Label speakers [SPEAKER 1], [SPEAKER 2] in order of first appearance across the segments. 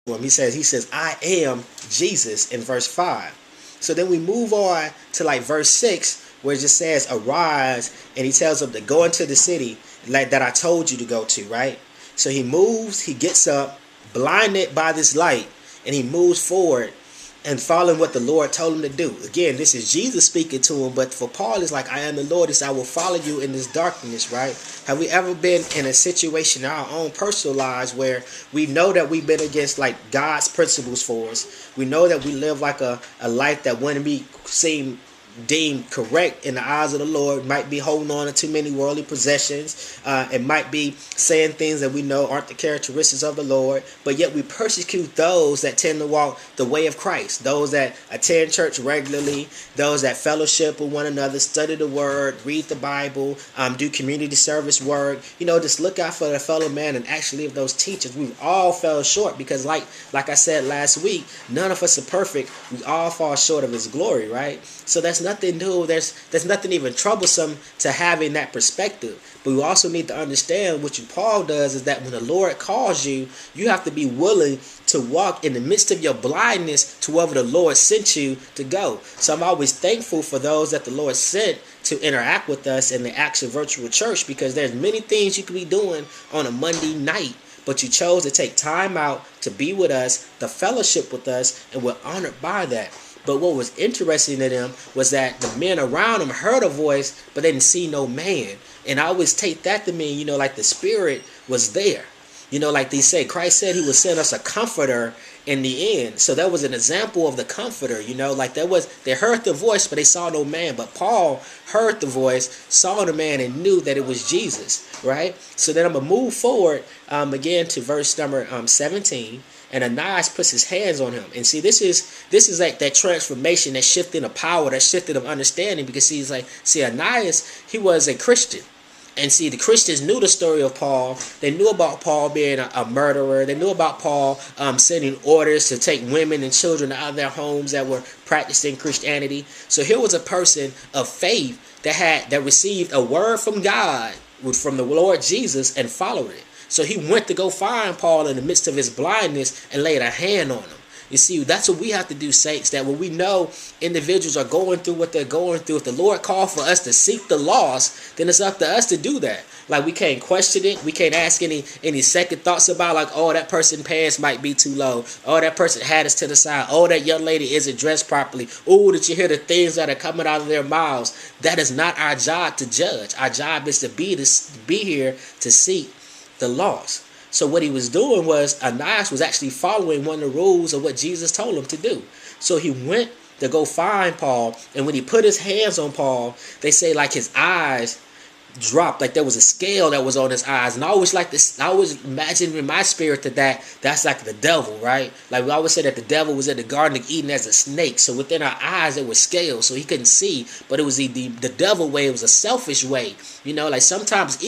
[SPEAKER 1] He says, I am Jesus in verse 5. So then we move on to like verse 6, where it just says, arise, and he tells them to go into the city like that I told you to go to, right? So he moves, he gets up, blinded by this light, and he moves forward and following what the Lord told him to do. Again, this is Jesus speaking to him, but for Paul, it's like, I am the Lord, it's I will follow you in this darkness, right? Have we ever been in a situation in our own personal lives where we know that we've been against like God's principles for us? We know that we live like a life that wouldn't be seem deemed correct in the eyes of the Lord, might be holding on to too many worldly possessions. It might be saying things that we know aren't the characteristics of the Lord, but yet we persecute those that tend to walk the way of Christ, those that attend church regularly, those that fellowship with one another, study the word, read the Bible, do community service work. Just look out for the fellow man and actually live those teachings. We've all fell short because like I said last week, none of us are perfect. We all fall short of his glory, right? So that's nothing new. There's nothing even troublesome to having that perspective. But we also need to understand what Paul does is that when the Lord calls you, you have to be willing to walk in the midst of your blindness to wherever the Lord sent you to go. So I'm always thankful for those that the Lord sent to interact with us in the actual virtual church, because there's many things you could be doing on a Monday night, but you chose to take time out to be with us, to fellowship with us, and we're honored by that. But what was interesting to them was that the men around them heard a voice, but they didn't see no man. And I always take that to mean, like the Spirit was there. Like they say, Christ said he would send us a comforter in the end. So that was an example of the comforter, like they heard the voice, but they saw no man. But Paul heard the voice, saw the man, and knew that it was Jesus, right? So then I'm going to move forward again to verse number 17. And Ananias puts his hands on him. And see, this is like that transformation, that shifting of power, that shifting of understanding. Because he's like, Ananias, he was a Christian. And see, the Christians knew the story of Paul. They knew about Paul being a murderer. They knew about Paul sending orders to take women and children out of their homes that were practicing Christianity. So here was a person of faith that received a word from God, from the Lord Jesus, and followed it. So he went to go find Paul in the midst of his blindness and laid a hand on him. You see, that's what we have to do, saints, that when we know individuals are going through what they're going through, if the Lord called for us to seek the lost, then it's up to us to do that. Like, we can't question it. We can't ask any second thoughts about, like, oh, that person's pants might be too low. Oh, that person had us to the side. Oh, that young lady isn't dressed properly. Oh, did you hear the things that are coming out of their mouths? That is not our job to judge. Our job is to be here to seek the lost. So what he was doing was, Ananias was actually following one of the rules of what Jesus told him to do. So he went to go find Paul, and when he put his hands on Paul, they say like his eyes dropped, like there was a scale that was on his eyes. And I always imagine in my spirit that's like the devil, right? Like we always say that the devil was in the Garden of Eden as a snake. So within our eyes there were scales, so he couldn't see. But it was the devil way. It was a selfish way. Like sometimes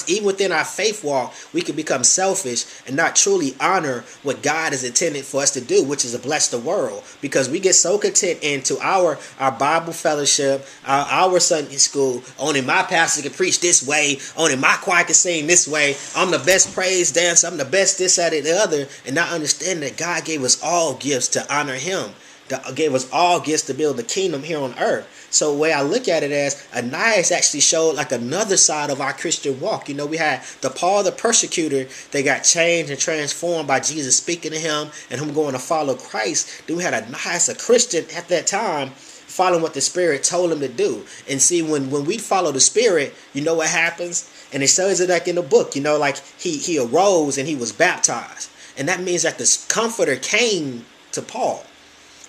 [SPEAKER 1] even within our faith walk, we can become selfish and not truly honor what God has intended for us to do, which is to bless the world. Because we get so content into our Bible fellowship, our Sunday school. Only my pastor can preach this way. Only my choir can sing this way. I'm the best praise dancer. I'm the best this, that, and the other. And not understanding that God gave us all gifts to honor him. That gave us all gifts to build the kingdom here on earth. So the way I look at it as, Ananias actually showed like another side of our Christian walk. We had the Paul the persecutor that got changed and transformed by Jesus speaking to him and him going to follow Christ. Then we had Ananias, a Christian at that time, following what the Spirit told him to do. And see, when we follow the Spirit, you know what happens? And it says it like in the book, like he arose and he was baptized. And that means that the Comforter came to Paul.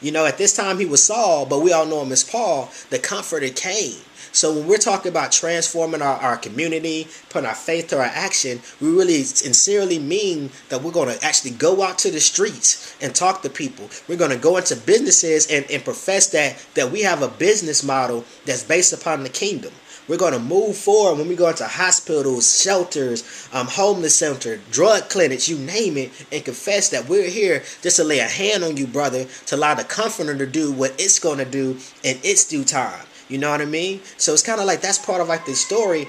[SPEAKER 1] At this time he was Saul, but we all know him as Paul. The Comforter came. So when we're talking about transforming our community, putting our faith to our action, we really sincerely mean that we're going to actually go out to the streets and talk to people. We're going to go into businesses and profess that we have a business model that's based upon the kingdom. We're going to move forward when we go into hospitals, shelters, homeless center, drug clinics, you name it, and confess that we're here just to lay a hand on you, brother, to allow the Comforter to do what it's going to do in its due time. You know what I mean? So it's kind of like that's part of like the story